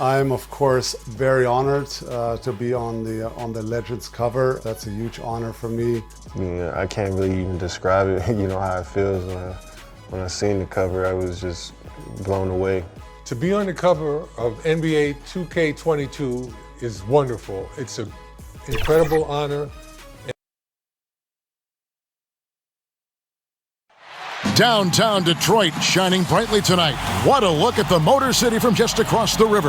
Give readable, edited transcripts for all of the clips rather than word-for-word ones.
I'm of course very honored to be on the Legends cover. That's a huge honor for me. Yeah, I can't really even describe it, how it feels. When I seen the cover, I was just blown away. To be on the cover of NBA2K22 is wonderful. It's an incredible honor. Downtown Detroit shining brightly tonight. What a look at the Motor City from just across the river.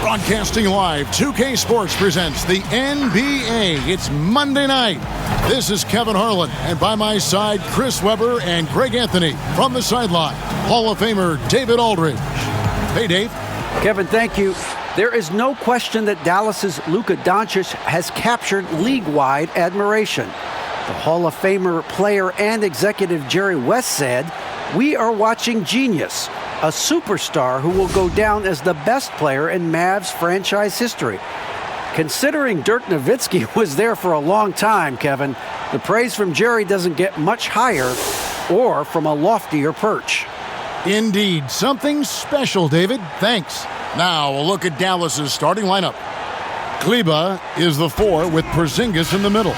Broadcasting live, 2K Sports presents the NBA. It's Monday night. This is Kevin Harlan, and by my side, Chris Webber and Greg Anthony. From the sideline, Hall of Famer David Aldridge. Hey, Dave. Kevin, thank you. There is no question that Dallas's Luka Doncic has captured league-wide admiration. The Hall of Famer player and executive Jerry West said, "We are watching genius, a superstar who will go down as the best player in Mavs franchise history." Considering Dirk Nowitzki was there for a long time, Kevin, the praise from Jerry doesn't get much higher or from a loftier perch. Indeed, something special, David. Thanks. Now a look at Dallas's starting lineup. Kleba is the 4 with Porzingis in the middle.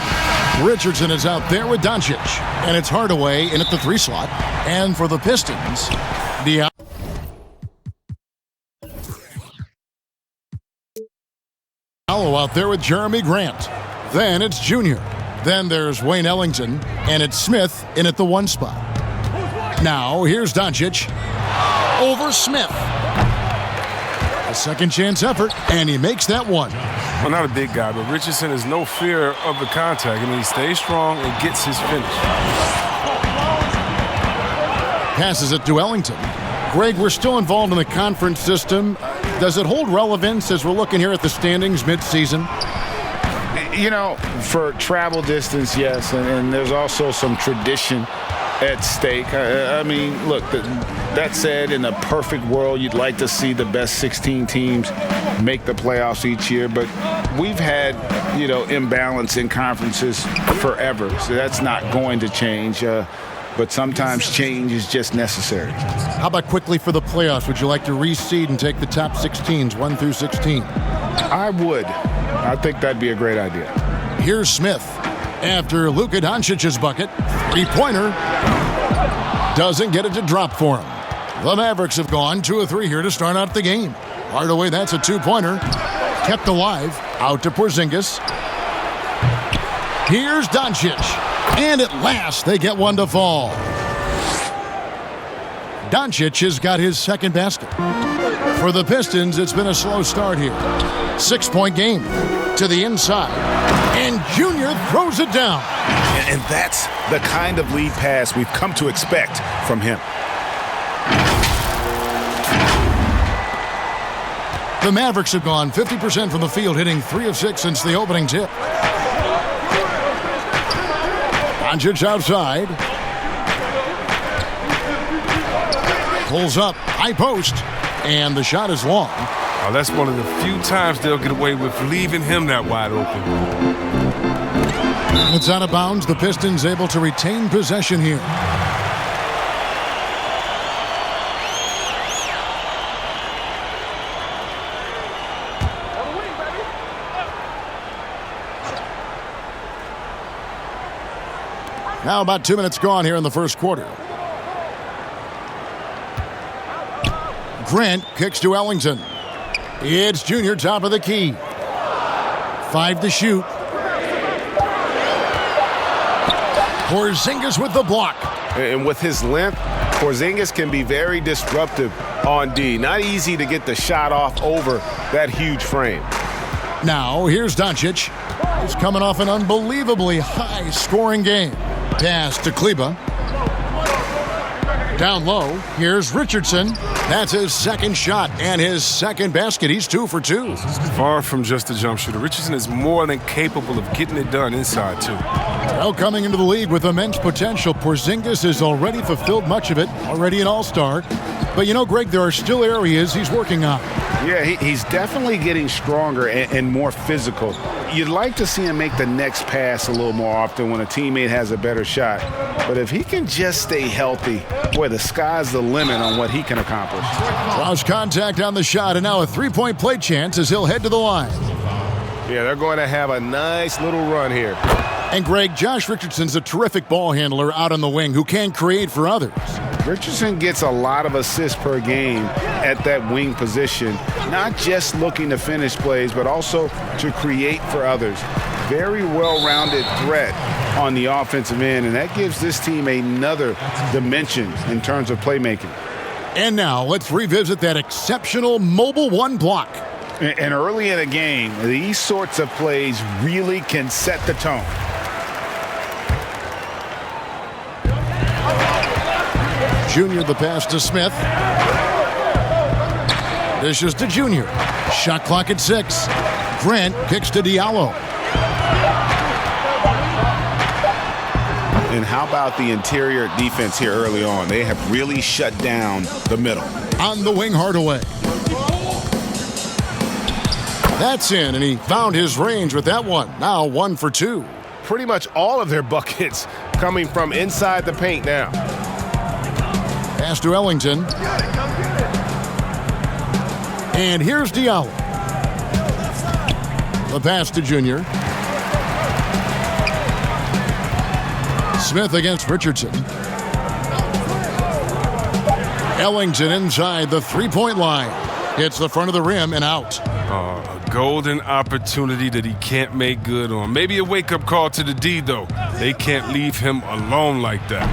Richardson is out there with Doncic, and it's Hardaway in at the 3 slot. And for the Pistons, Diallo out there with Jeremy Grant. Then it's Junior. Then there's Wayne Ellington, and it's Smith in at the 1 spot. Now here's Doncic over Smith. A second chance effort, and he makes that one. Well, not a big guy, but Richardson has no fear of the contact. He stays strong and gets his finish. Passes it to Ellington. Greg, we're still involved in the conference system. Does it hold relevance as we're looking here at the standings mid-season? For travel distance, yes, and there's also some tradition at stake. Look, that said, in a perfect world, you'd like to see the best 16 teams make the playoffs each year, but we've had, imbalance in conferences forever, so that's not going to change. But sometimes change is just necessary. How about quickly for the playoffs? Would you like to reseed and take the top 16s, 1 through 16? I would. I think that'd be a great idea. Here's Smith. After Luka Doncic's bucket, 3-pointer doesn't get it to drop for him. The Mavericks have gone 2 of 3 here to start out the game. Hardaway, that's a 2-pointer. Kept alive, out to Porzingis. Here's Doncic. And at last, they get one to fall. Doncic has got his second basket. For the Pistons, it's been a slow start here. 6-point game to the inside. And Junior throws it down. And that's the kind of lead pass we've come to expect from him. The Mavericks have gone 50% from the field, hitting 3 of 6 since the opening tip. Doncic outside. Pulls up, high post, and the shot is long. Oh, that's one of the few times they'll get away with leaving him that wide open. It's out of bounds. The Pistons able to retain possession here. Now about 2 minutes gone here in the first quarter. Grant kicks to Ellington. It's Junior top of the key. 5 to shoot. Porzingis with the block. And with his length, Porzingis can be very disruptive on D. Not easy to get the shot off over that huge frame. Now here's Doncic. He's coming off an unbelievably high-scoring game. Pass to Kleba. Down low, here's Richardson. That's his second shot and his second basket. He's 2 for 2. Far from just a jump shooter. Richardson is more than capable of getting it done inside, too. Well, coming into the league with immense potential, Porzingis has already fulfilled much of it, already an all-star. But you know, Greg, there are still areas he's working on. Yeah, he's definitely getting stronger and more physical. You'd like to see him make the next pass a little more often when a teammate has a better shot. But if he can just stay healthy, boy, the sky's the limit on what he can accomplish. Cross contact on the shot, and now a three-point play chance as he'll head to the line. Yeah, they're going to have a nice little run here. And Greg, Josh Richardson's a terrific ball handler out on the wing who can create for others. Richardson gets a lot of assists per game at that wing position, not just looking to finish plays, but also to create for others. Very well-rounded threat on the offensive end, and that gives this team another dimension in terms of playmaking. And now let's revisit that exceptional mobile one block. And early in a game, these sorts of plays really can set the tone. Junior the pass to Smith. Dishes to Junior. Shot clock at 6. Grant kicks to Diallo. And how about the interior defense here early on? They have really shut down the middle. On the wing, Hardaway. That's in, and he found his range with that one. Now 1 for 2. Pretty much all of their buckets coming from inside the paint now. Pass to Ellington. And here's Diallo. The pass to Junior. Smith against Richardson. Ellington inside the three-point line. Hits the front of the rim and out. A golden opportunity that he can't make good on. Maybe a wake-up call to the D, though. They can't leave him alone like that.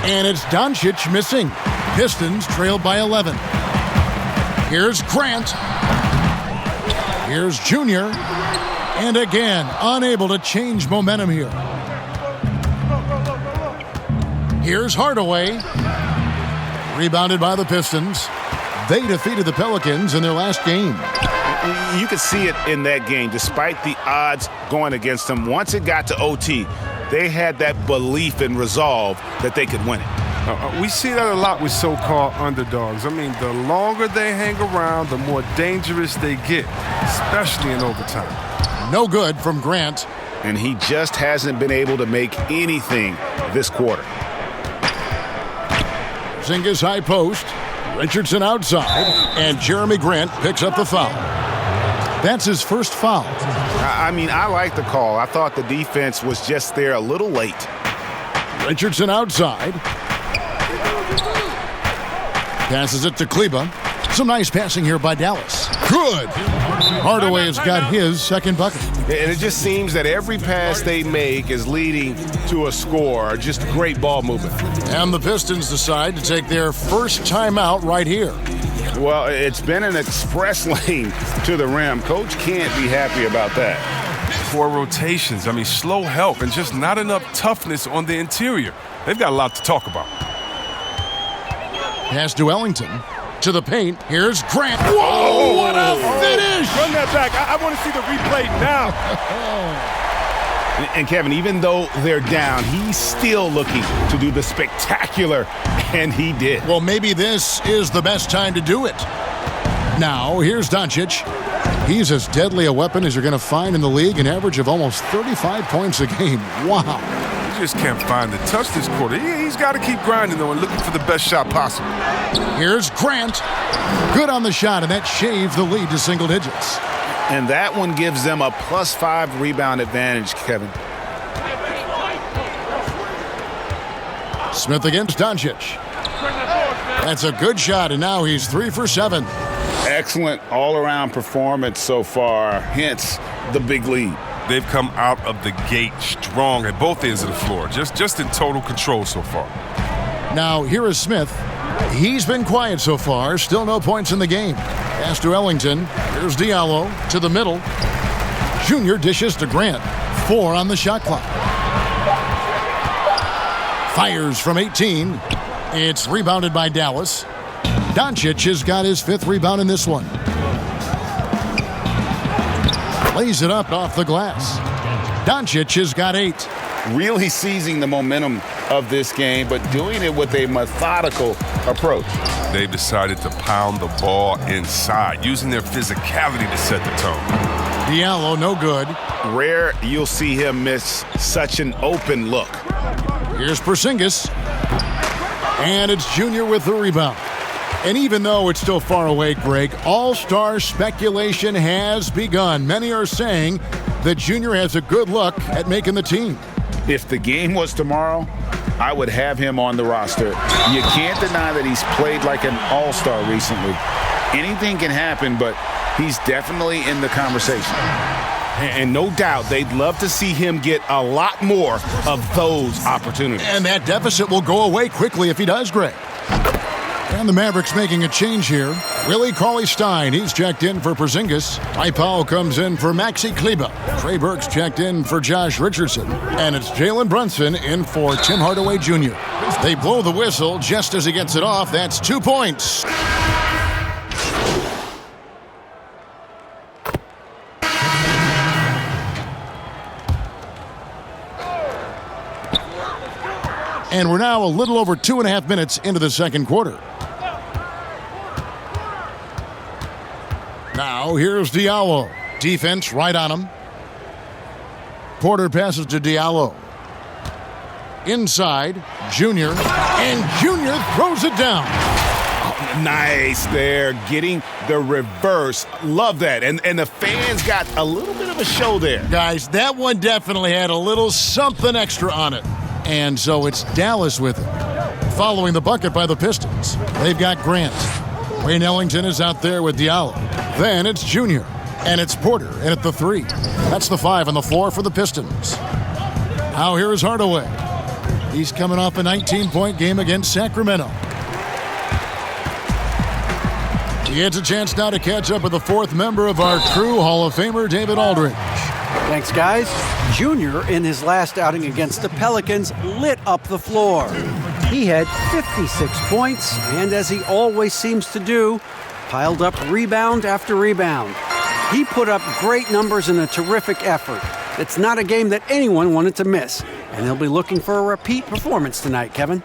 And it's Doncic missing. Pistons trailed by 11. Here's Grant. Here's Junior. And again, unable to change momentum here. Here's Hardaway. Rebounded by the Pistons. They defeated the Pelicans in their last game. You could see it in that game, despite the odds going against them. Once it got to OT, they had that belief and resolve that they could win it. We see that a lot with so-called underdogs. I mean, the longer they hang around, the more dangerous they get, especially in overtime. No good from Grant. And he just hasn't been able to make anything this quarter. Porzingis high post. Richardson outside. And Jeremy Grant picks up the foul. That's his first foul. I mean, I like the call. I thought the defense was just there a little late. Richardson outside. Passes it to Kleba. Some nice passing here by Dallas. Good. Hardaway has got his second bucket. And it just seems that every pass they make is leading to a score. Just great ball movement. And the Pistons decide to take their first timeout right here. Well, it's been an express lane to the rim. Coach can't be happy about that. 4 rotations. I mean, slow help and just not enough toughness on the interior. They've got a lot to talk about. Pass to Ellington. To the paint. Here's Grant. Whoa, what a finish! Run that back. I want to see the replay now. And Kevin, even though they're down, he's still looking to do the spectacular, and he did. Well, maybe this is the best time to do it. Now, here's Doncic. He's as deadly a weapon as you're going to find in the league, an average of almost 35 points a game. Wow. Just can't find the touch this quarter. He's got to keep grinding, though, and looking for the best shot possible. Here's Grant. Good on the shot, and that shaved the lead to single digits. And that one gives them a +5 rebound advantage, Kevin. Smith against Doncic. That's a good shot, and now he's 3 for 7. Excellent all-around performance so far, hence the big lead. They've come out of the gate strong at both ends of the floor, just in total control so far. Now, here is Smith. He's been quiet so far, still no points in the game. Pass to Ellington. Here's Diallo to the middle. Junior dishes to Grant. 4 on the shot clock. Fires from 18. It's rebounded by Dallas. Doncic has got his 5th rebound in this one. Lays it up off the glass. Doncic has got 8. really seizing the momentum of this game, but doing it with a methodical approach. They've decided to pound the ball inside, using their physicality to set the tone. Diallo, no good. Rare you'll see him miss such an open look. Here's Porzingis. And it's Junior with the rebound. And even though it's still far away, Greg, all-star speculation has begun. Many are saying that Junior has a good look at making the team. If the game was tomorrow, I would have him on the roster. You can't deny that he's played like an all-star recently. Anything can happen, but he's definitely in the conversation. And no doubt they'd love to see him get a lot more of those opportunities. And that deficit will go away quickly if he does, Greg. And the Mavericks making a change here. Willie Cauley-Stein, he's checked in for Porzingis. Ty Powell comes in for Maxi Kleber. Trey Burks checked in for Josh Richardson. And it's Jalen Brunson in for Tim Hardaway Jr. They blow the whistle just as he gets it off. That's 2 points. And we're now a little over 2.5 minutes into the second quarter. Now, here's Diallo. Defense right on him. Porter passes to Diallo. Inside, Junior. And Junior throws it down. Oh, nice there, getting the reverse. Love that. And the fans got a little bit of a show there. Guys, that one definitely had a little something extra on it. And so it's Dallas with it. Following the bucket by the Pistons. They've got Grant. Wayne Ellington is out there with Diallo. Then it's Junior. And it's Porter in at the 3. That's the 5 on the floor for the Pistons. Now here is Hardaway. He's coming off a 19-point game against Sacramento. He gets a chance now to catch up with the 4th member of our crew, Hall of Famer David Aldridge. Thanks, guys. Junior, in his last outing against the Pelicans, lit up the floor. He had 56 points, and as he always seems to do, piled up rebound after rebound. He put up great numbers in a terrific effort. It's not a game that anyone wanted to miss, and they'll be looking for a repeat performance tonight, Kevin.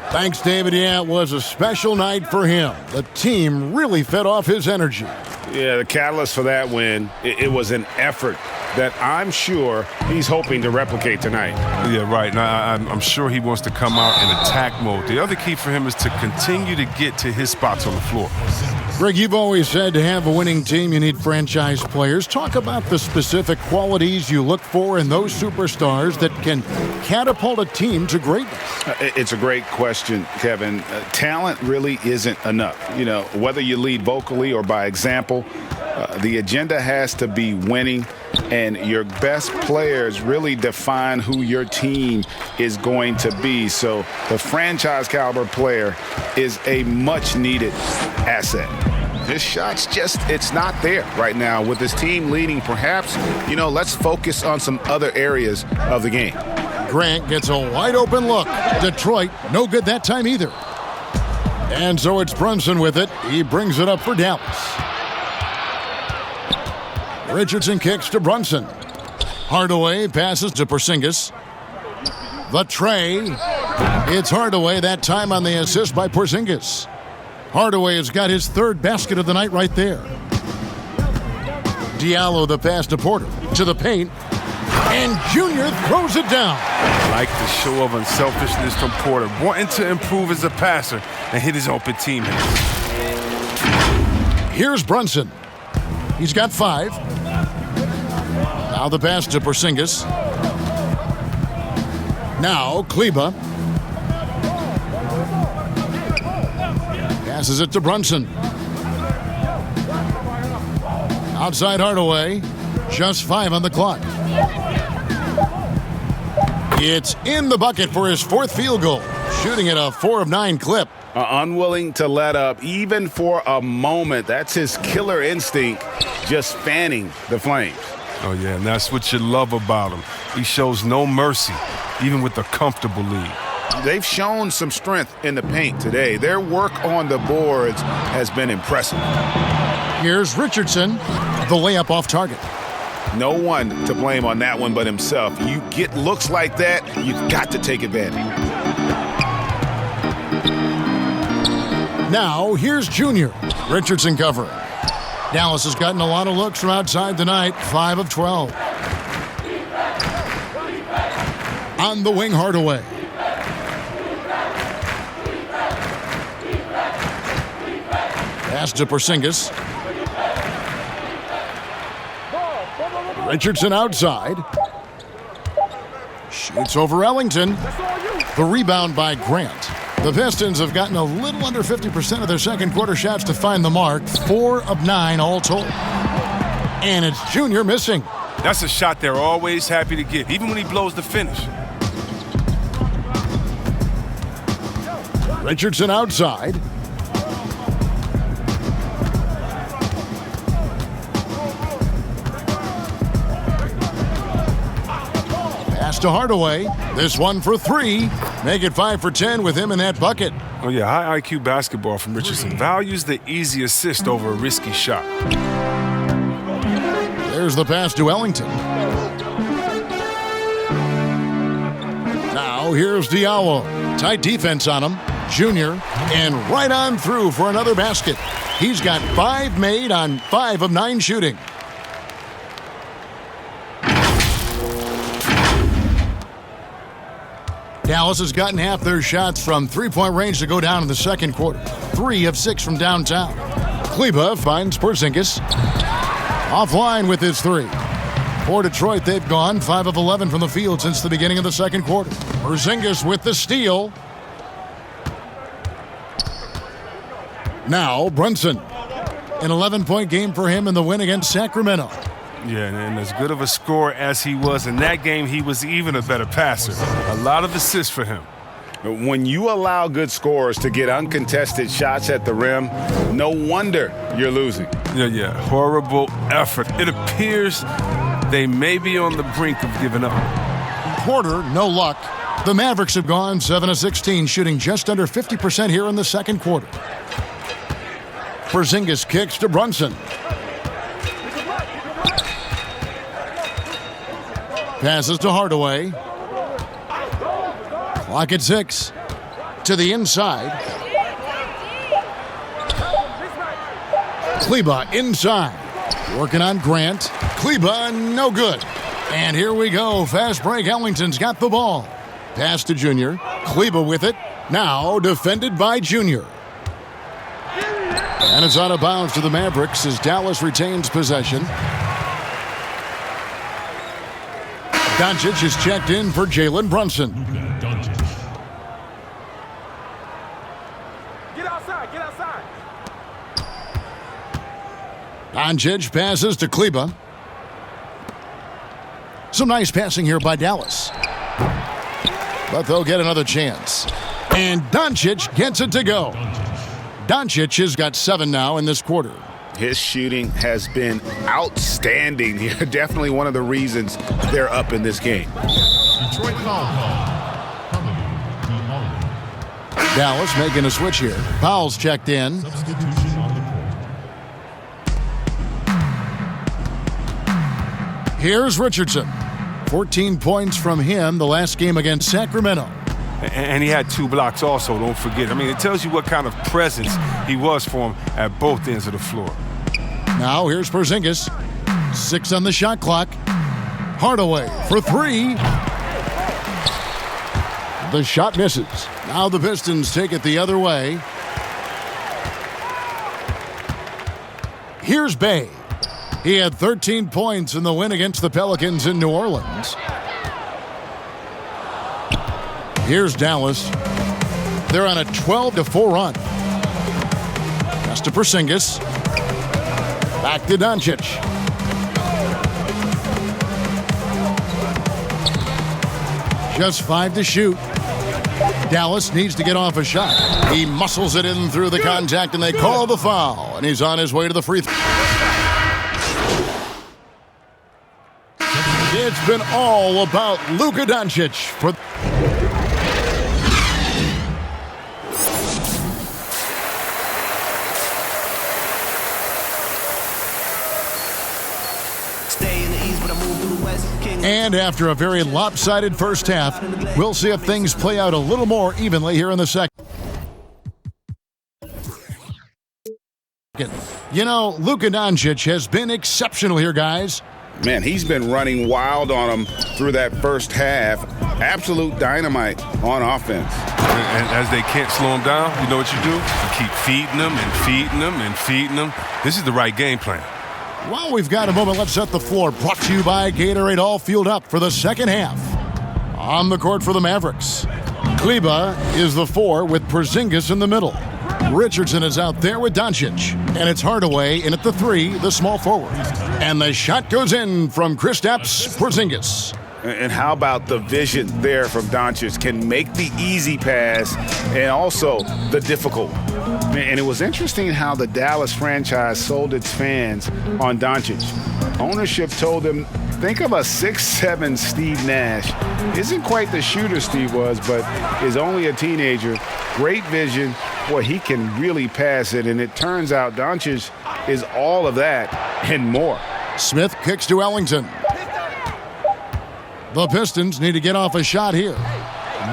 Thanks, David. Yeah, it was a special night for him. The team really fed off his energy. Yeah, the catalyst for that win, it was an effort that I'm sure he's hoping to replicate tonight. Yeah, right. Now, I'm sure he wants to come out in attack mode. The other key for him is to continue to get to his spots on the floor. Greg, you've always said to have a winning team, you need franchise players. Talk about the specific qualities you look for in those superstars that can catapult a team to greatness. It's a great question, Kevin. Talent really isn't enough. You know, whether you lead vocally or by example, the agenda has to be winning, and your best players really define who your team is going to be. So the franchise caliber player is a much needed asset. His shot's it's not there right now. With his team leading, perhaps, let's focus on some other areas of the game. Grant gets a wide open look. Detroit, no good that time either. And so it's Brunson with it. He brings it up for Dallas. Richardson kicks to Brunson. Hardaway passes to Porzingis. The tray. It's Hardaway, that time on the assist by Porzingis. Hardaway has got his 3rd basket of the night right there. Diallo the pass to Porter. To the paint. And Junior throws it down. I like the show of unselfishness from Porter, wanting to improve as a passer and hit his open teammates. Here's Brunson. He's got 5. Now the pass to Porzingis. Now Kleber. Passes it to Brunson. Outside Hardaway. Just 5 on the clock. It's in the bucket for his 4th field goal. Shooting at a 4 of 9 clip. Unwilling to let up, even for a moment. That's his killer instinct, just fanning the flames. Oh, yeah, and that's what you love about him. He shows no mercy, even with a comfortable lead. They've shown some strength in the paint today. Their work on the boards has been impressive. Here's Richardson, the layup off target. No one to blame on that one but himself. You get looks like that, you've got to take advantage. Now, here's Junior. Richardson covering. Dallas has gotten a lot of looks from outside tonight, 5 of 12. On the wing, Hardaway. Pass to Porzingis. Richardson outside. Shoots over Ellington. The rebound by Grant. The Pistons have gotten a little under 50% of their second quarter shots to find the mark. 4 of 9 all told. And it's Junior missing. That's a shot they're always happy to get, even when he blows the finish. Richardson outside. Pass to Hardaway. This one for 3. Make it 5 for 10 with him in that bucket. Oh, yeah, high IQ basketball from Richardson. Values the easy assist over a risky shot. There's the pass to Ellington. Now here's Diallo. Tight defense on him. Junior, and right on through for another basket. He's got 5 made on 5 of 9 shooting. Dallas has gotten half their shots from three-point range to go down in the second quarter. 3 of 6 from downtown. Kleber finds Porzingis. Offline with his 3. For Detroit, they've gone 5 of 11 from the field since the beginning of the second quarter. Porzingis with the steal. Now Brunson. An 11-point game for him in the win against Sacramento. Yeah, and as good of a scorer as he was in that game, he was even a better passer. A lot of assists for him. When you allow good scorers to get uncontested shots at the rim, no wonder you're losing. Yeah, horrible effort. It appears they may be on the brink of giving up. Porter, no luck. The Mavericks have gone 7 of 16, shooting just under 50% here in the second quarter. Porzingis kicks to Brunson. Passes to Hardaway. Clock at 6. To the inside. Kleber inside. Working on Grant. Kleber, no good. And here we go. Fast break. Ellington's got the ball. Pass to Junior. Kleber with it. Now defended by Junior. And it's out of bounds to the Mavericks as Dallas retains possession. Doncic is checked in for Jalen Brunson. Get outside, get outside. Doncic passes to Kleber. Some nice passing here by Dallas. But they'll get another chance. And Doncic gets it to go. Doncic has got 7 now in this quarter. His shooting has been outstanding. Definitely one of the reasons they're up in this game. Detroit foul call. Dallas making a switch here. Powell's checked in. Substitution on the court. Here's Richardson. 14 points from him the last game against Sacramento. And he had 2 blocks also, don't forget. I mean, it tells you what kind of presence he was for him at both ends of the floor. Now here's Porzingis. 6 on the shot clock. Hardaway for 3. The shot misses. Now the Pistons take it the other way. Here's Bay. He had 13 points in the win against the Pelicans in New Orleans. Here's Dallas. They're on a 12-4 run. Pass to Porzingis. Back to Doncic. Just 5 to shoot. Dallas needs to get off a shot. He muscles it in through the contact, and they call the foul. And he's on his way to the free throw. It's been all about Luka Doncic for. And after a very lopsided first half, we'll see if things play out a little more evenly here in the second. You know, Luka Doncic has been exceptional here, guys. Man, he's been running wild on them through that first half. Absolute dynamite on offense. And as they can't slow him down, you know what you do? You keep feeding them and feeding them and feeding them. This is the right game plan. While we've got a moment, let's set the floor. Brought to you by Gatorade, all fueled up for the second half. On the court for the Mavericks, Kleber is the 4 with Porzingis in the middle. Richardson is out there with Doncic. And it's Hardaway in at the 3, the small forward. And the shot goes in from Kristaps Porzingis. And how about the vision there from Doncic? Can make the easy pass and also the difficult. And it was interesting how the Dallas franchise sold its fans on Doncic. Ownership told them, think of a 6'7" Steve Nash. Isn't quite the shooter Steve was, but is only a teenager. Great vision. Boy, he can really pass it. And it turns out Doncic is all of that and more. Smith kicks to Ellington. The Pistons need to get off a shot here.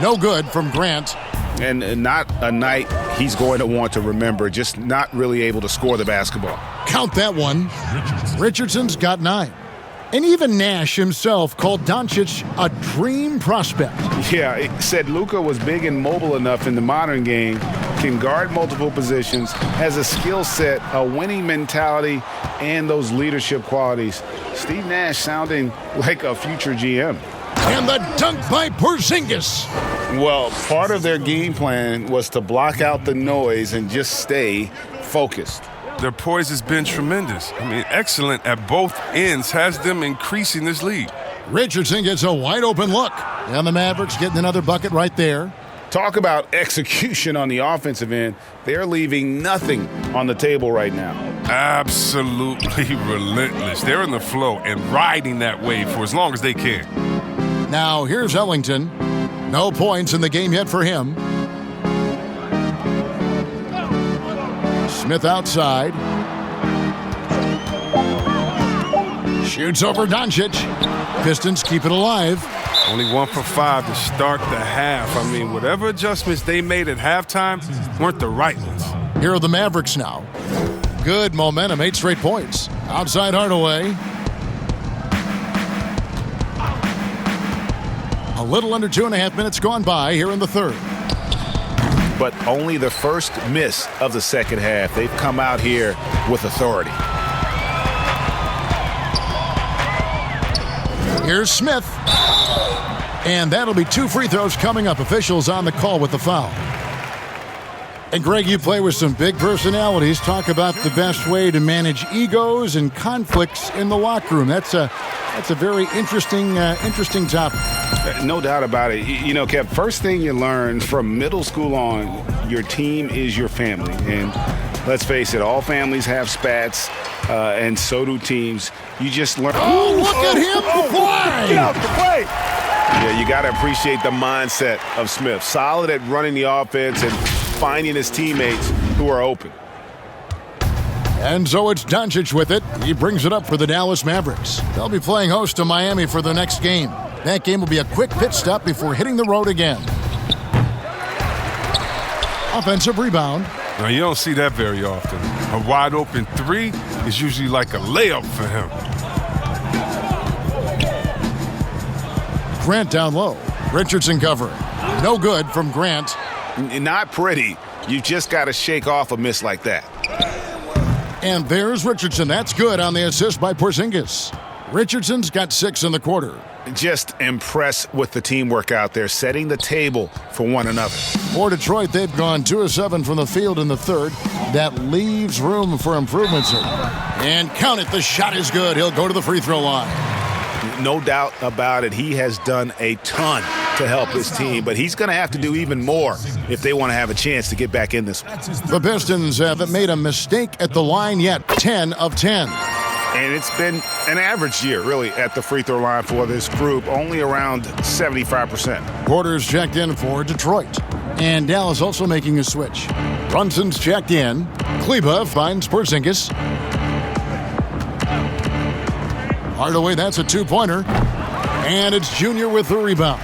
No good from Grant. And not a night he's going to want to remember, just not really able to score the basketball. Count that one. Richardson's got 9. And even Nash himself called Doncic a dream prospect. Yeah, it said Luka was big and mobile enough in the modern game, can guard multiple positions, has a skill set, a winning mentality, and those leadership qualities. Steve Nash sounding like a future GM. And the dunk by Porzingis. Well, part of their game plan was to block out the noise and just stay focused. Their poise has been tremendous. I mean, excellent at both ends, has them increasing this lead. Richardson gets a wide open look. And the Mavericks getting another bucket right there. Talk about execution on the offensive end. They're leaving nothing on the table right now. Absolutely relentless. They're in the flow and riding that wave for as long as they can. Now here's Ellington. No points in the game yet for him. Smith outside. Shoots over Doncic. Pistons keep it alive. Only 1 for 5 to start the half. I mean, whatever adjustments they made at halftime weren't the right ones. Here are the Mavericks now. Good momentum, 8 straight points. Outside Hardaway. A little under 2.5 minutes gone by here in the third. But only the first miss of the second half. They've come out here with authority. Here's Smith. And that'll be 2 free throws coming up. Officials on the call with the foul. And Greg, you play with some big personalities. Talk about the best way to manage egos and conflicts in the locker room. That's a very interesting topic. No doubt about it. You know, Kev, first thing you learn from middle school on, your team is your family. And let's face it, all families have spats, and so do teams. You just learn. Oh, look at him fly! Get out the play! Yeah, you got to appreciate the mindset of Smith. Solid at running the offense and finding his teammates who are open. And so it's Doncic with it. He brings it up for the Dallas Mavericks. They'll be playing host to Miami for the next game. That game will be a quick pit stop before hitting the road again. Offensive rebound. Now, you don't see that very often. A wide open 3 is usually like a layup for him. Grant down low. Richardson covering. No good from Grant. Not pretty. You just got to shake off a miss like that. And there's Richardson. That's good on the assist by Porzingis. Richardson's got 6 in the quarter. Just impressed with the teamwork out there, setting the table for one another. For Detroit, they've gone 2 of 7 from the field in the third. That leaves room for improvements here. And count it, the shot is good. He'll go to the free throw line. No doubt about it. He has done a ton to help his team, but he's going to have to do even more if they want to have a chance to get back in this one. The Pistons haven't made a mistake at the line yet. 10 of 10. And it's been an average year, really, at the free throw line for this group, only around 75%. Porter's checked in for Detroit. And Dallas also making a switch. Brunson's checked in. Kleber finds Porzingis. Hardaway, that's a 2-pointer. And it's Junior with the rebound.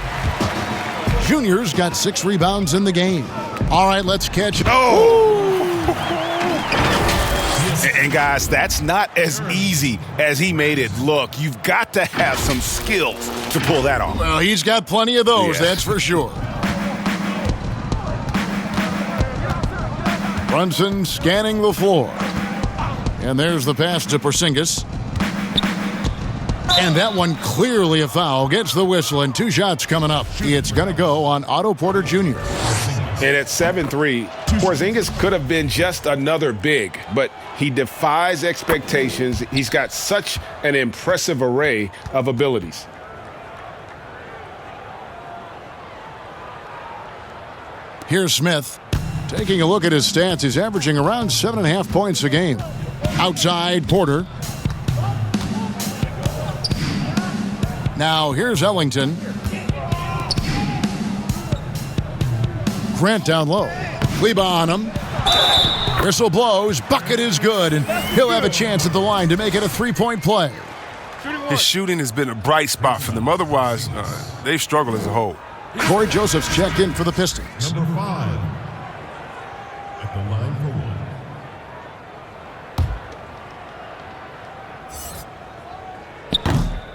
Junior's got 6 rebounds in the game. All right, let's catch it. And guys, that's not as easy as he made it look. You've got to have some skills to pull that off. Well, he's got plenty of those, that's for sure. Brunson scanning the floor. And there's the pass to Porzingis. And that one clearly a foul. Gets the whistle, and 2 shots coming up. It's going to go on Otto Porter Jr. And at 7-3, Porzingis could have been just another big, but he defies expectations. He's got such an impressive array of abilities. Here's Smith. Taking a look at his stats, he's averaging around 7.5 points a game. Outside, Porter. Now, here's Ellington. Grant down low. Kleber on him. Whistle blows. Bucket is good, and he'll have a chance at the line to make it a 3-point play. His shooting has been a bright spot for them. Otherwise, they've struggled as a whole. Corey Joseph's checked in for the Pistons. Number 5 at the line for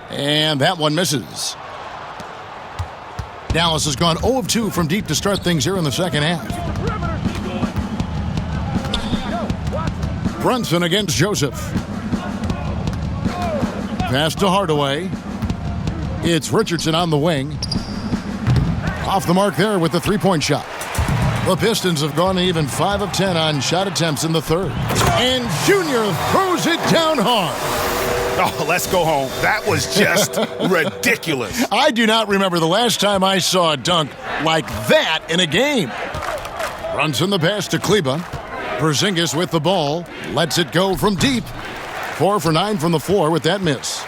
1. And that one misses. Dallas has gone 0 of 2 from deep to start things here in the second half. Brunson against Joseph. Pass to Hardaway. It's Richardson on the wing. Off the mark there with the 3-point shot. The Pistons have gone even 5 of 10 on shot attempts in the third. And Junior throws it down hard. Oh, let's go home. That was just ridiculous. I do not remember the last time I saw a dunk like that in a game. Brunson the pass to Kleber. Porzingis with the ball. Lets it go from deep. 4 for 9 from the floor with that miss.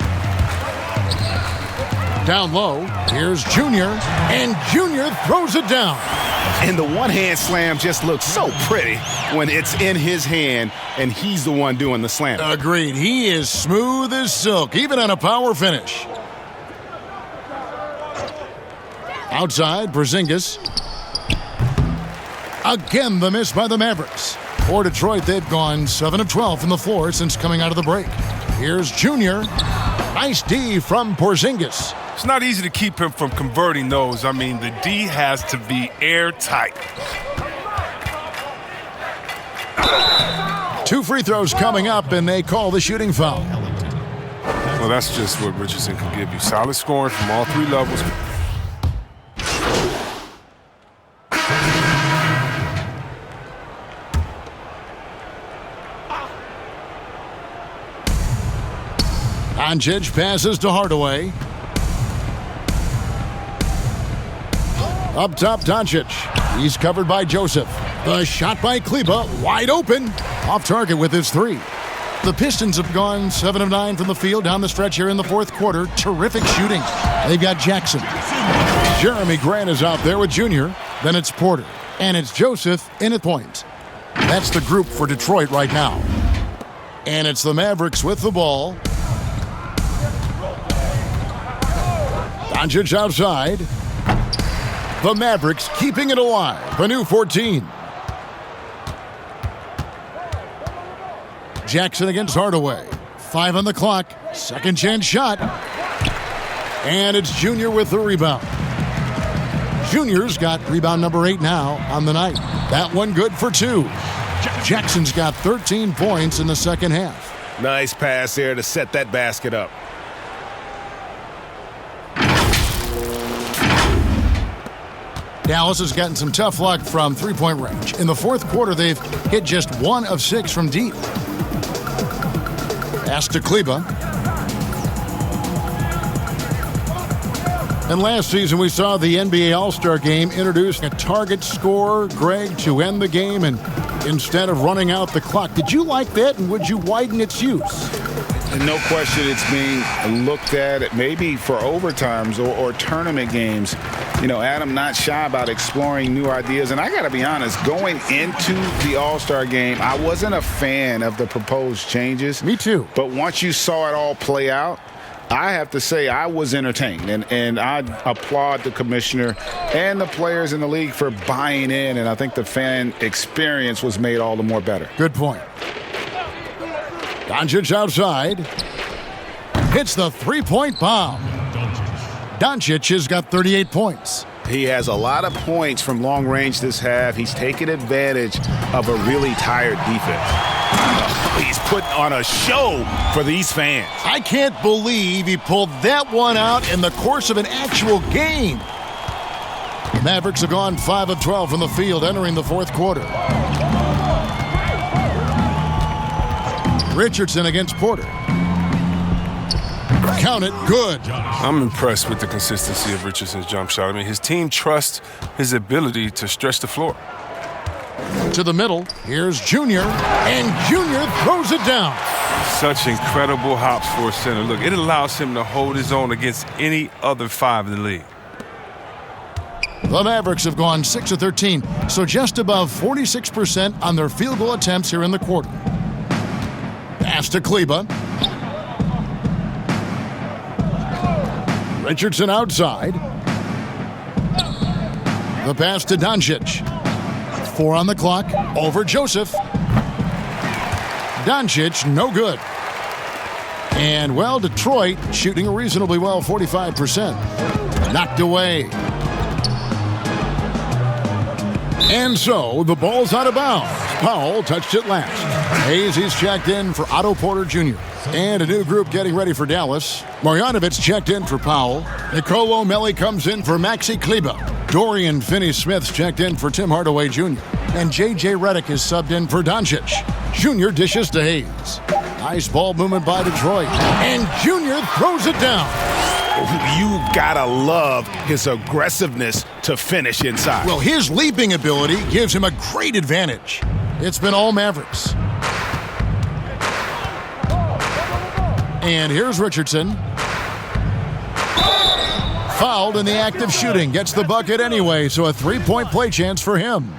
Down low, here's Junior, and Junior throws it down. And the one-hand slam just looks so pretty when it's in his hand and he's the one doing the slam. Agreed. He is smooth as silk, even on a power finish. Outside, Porzingis. Again, the miss by the Mavericks. For Detroit, they've gone 7 of 12 from the floor since coming out of the break. Here's Junior. Nice D from Porzingis. It's not easy to keep him from converting those. I mean, the D has to be airtight. 2 free throws coming up, and they call the shooting foul. Well, that's just what Richardson can give you. Solid scoring from all 3 levels. Doncic passes to Hardaway. Up top, Doncic. He's covered by Joseph. The shot by Kleber, wide open. Off target with his 3. The Pistons have gone 7 of 9 from the field down the stretch here in the fourth quarter. Terrific shooting. They've got Jackson. Jeremy Grant is out there with Junior. Then it's Porter. And it's Joseph in at point. That's the group for Detroit right now. And it's the Mavericks with the ball. Doncic outside. The Mavericks keeping it alive. A new 14. Jackson against Hardaway. 5 on the clock. Second chance shot. And it's Junior with the rebound. Junior's got rebound number 8 now on the night. That one good for 2. Jackson's got 13 points in the second half. Nice pass there to set that basket up. Dallas has gotten some tough luck from 3-point range. In the fourth quarter, they've hit just 1 of 6 from deep. Pass to Kleber. And last season, we saw the NBA All-Star Game introduce a target scorer, Greg, to end the game and instead of running out the clock. Did you like that, and would you widen its use? And no question it's being looked at maybe for overtimes or tournament games. You know, Adam not shy about exploring new ideas. And I got to be honest, going into the All-Star game, I wasn't a fan of the proposed changes. Me too. But once you saw it all play out, I have to say I was entertained, and I applaud the commissioner and the players in the league for buying in, and I think the fan experience was made all the more better. Good point. Doncic outside. Hits the three-point bomb. Doncic has got 38 points. He has a lot of points from long range this half. He's taken advantage of a really tired defense. He's putting on a show for these fans. I can't believe he pulled that one out in the course of an actual game. The Mavericks have gone 5 of 12 from the field entering the fourth quarter. Richardson against Porter. Count it, good. I'm impressed with the consistency of Richardson's jump shot. I mean, his team trusts his ability to stretch the floor. To the middle, here's Junior, and Junior throws it down. Such incredible hops for a center. Look, it allows him to hold his own against any other 5 in the league. The Mavericks have gone 6 of 13, so just above 46% on their field goal attempts here in the quarter. Pass to Kleber. Richardson outside. The pass to Doncic. 4 on the clock. Over Joseph. Doncic, no good. And, well, Detroit shooting reasonably well, 45%. Knocked away. And so, the ball's out of bounds. Powell touched it last. Hayes, he's checked in for Otto Porter Jr. And a new group getting ready for Dallas. Marjanovic checked in for Powell. Nicolo Melli comes in for Maxi Kleber. Dorian Finney-Smith's checked in for Tim Hardaway Jr. And J.J. Redick is subbed in for Doncic. Jr. dishes to Hayes. Nice ball movement by Detroit. And Jr. throws it down. You gotta love his aggressiveness to finish inside. Well, his leaping ability gives him a great advantage. It's been all Mavericks. And here's Richardson. Fouled in the act of shooting. Gets the bucket anyway, so a three-point play chance for him.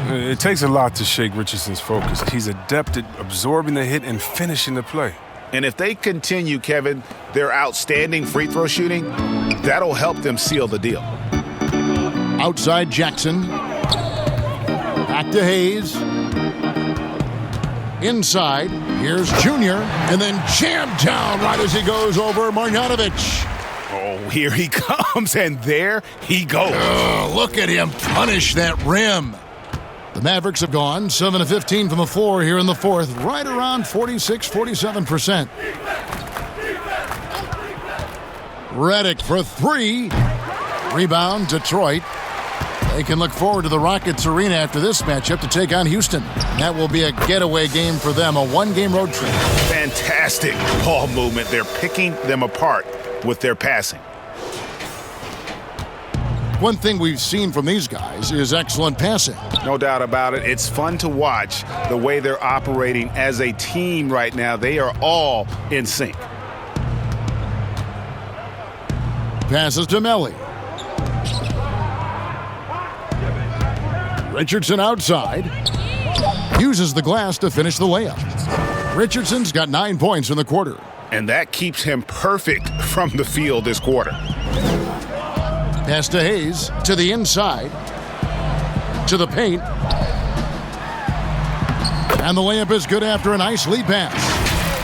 It takes a lot to shake Richardson's focus. He's adept at absorbing the hit and finishing the play. And if they continue, Kevin, their outstanding free throw shooting, that'll help them seal the deal. Outside Jackson. Back to Hayes. Inside, here's Junior, and then jammed down right as he goes over Marjanovic. Oh, here he comes, and there he goes. Oh, look at him punish that rim. The Mavericks have gone 7 of 15 from the floor here in the fourth, right around 46-47%. Redick for 3. Rebound, Detroit. They can look forward to the Rockets Arena after this matchup to take on Houston. That will be a getaway game for them, a one-game road trip. Fantastic ball movement. They're picking them apart with their passing. One thing we've seen from these guys is excellent passing. No doubt about it. It's fun to watch the way they're operating as a team right now. They are all in sync. Passes to Melli. Richardson outside. Uses the glass to finish the layup. Richardson's got 9 points in the quarter. And that keeps him perfect from the field this quarter. Pass to Hayes, to the inside, to the paint. And the layup is good after a nice lead pass.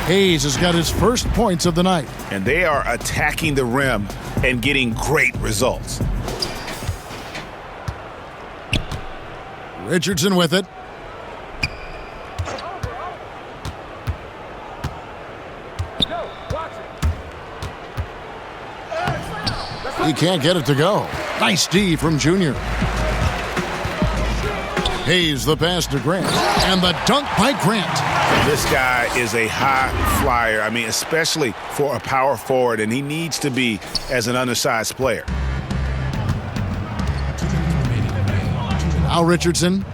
Hayes has got his first points of the night. And they are attacking the rim and getting great results. Richardson with it. He can't get it to go. Nice D from Junior. Hayes the pass to Grant. And the dunk by Grant. This guy is a high flyer. I mean, especially for a power forward, and he needs to be as an undersized player. Now Richardson.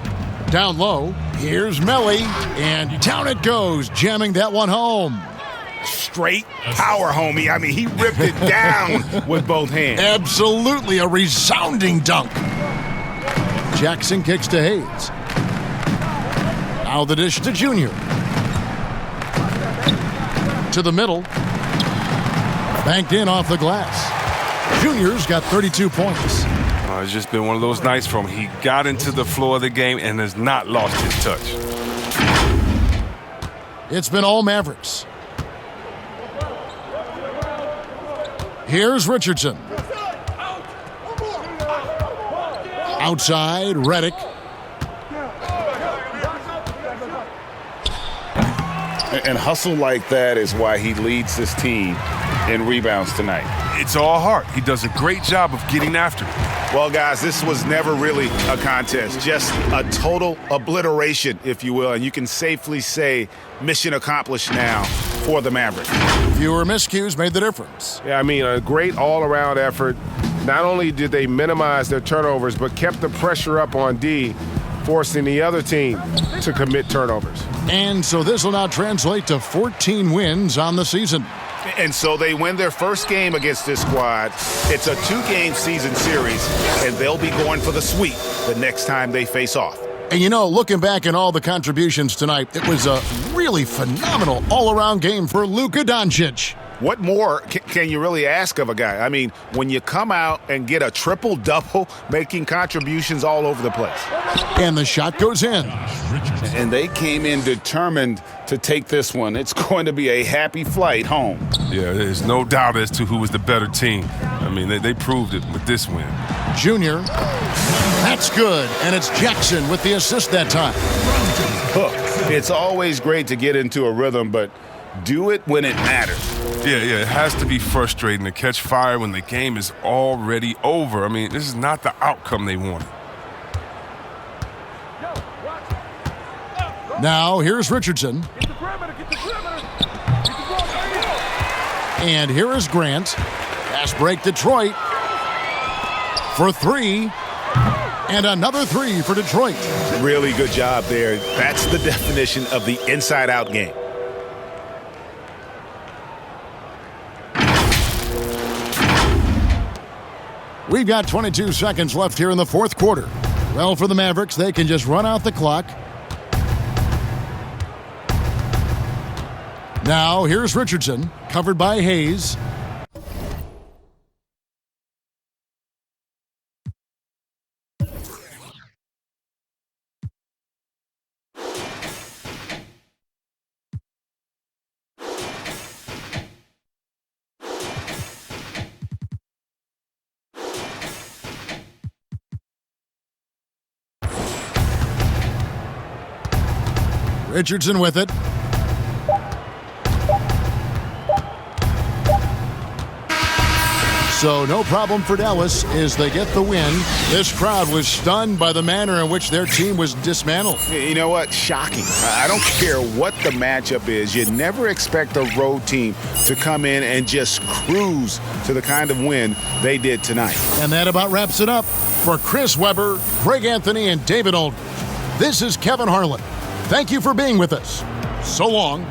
Down low. Here's Melli. And down it goes, jamming that one home. Straight power, homie. I mean, he ripped it down with both hands. Absolutely a resounding dunk. Jackson kicks to Hayes. Now the dish to Junior. To the middle. Banked in off the glass. Junior's got 32 points. It's just been one of those nights for him. He got into the floor of the game and has not lost his touch. It's been all Mavericks. Here's Richardson. Outside, Redick. And hustle like that is why he leads this team in rebounds tonight. It's all heart. He does a great job of getting after it. Well, guys, this was never really a contest, just a total obliteration, if you will. And you can safely say mission accomplished now for the Mavericks. Fewer miscues made the difference. Yeah, I mean, a great all-around effort. Not only did they minimize their turnovers, but kept the pressure up on D, forcing the other team to commit turnovers. And so this will now translate to 14 wins on the season. And so they win their first game against this squad. It's a 2-game season series, and they'll be going for the sweep the next time they face off. And you know, looking back at all the contributions tonight, it was a really phenomenal all-around game for Luka Doncic. What more can you really ask of a guy? I mean, when you come out and get a triple-double, making contributions all over the place. And the shot goes in. And they came in determined to take this one. It's going to be a happy flight home. Yeah, there's no doubt as to who was the better team. I mean, they proved it with this win. Junior. That's good. And it's Jackson with the assist that time. Look, it's always great to get into a rhythm, but do it when it matters. Yeah, it has to be frustrating to catch fire when the game is already over. I mean, this is not the outcome they wanted. Now, here's Richardson. And here is Grant. Fast break Detroit for 3. And another 3 for Detroit. Really good job there. That's the definition of the inside-out game. We've got 22 seconds left here in the fourth quarter. Well, for the Mavericks, they can just run out the clock. Now, here's Richardson, covered by Hayes. Richardson with it. So no problem for Dallas as they get the win. This crowd was stunned by the manner in which their team was dismantled. You know what? Shocking. I don't care what the matchup is. You never expect a road team to come in and just cruise to the kind of win they did tonight. And that about wraps it up. For Chris Webber, Greg Anthony, and David Aldridge, this is Kevin Harlan. Thank you for being with us. So long.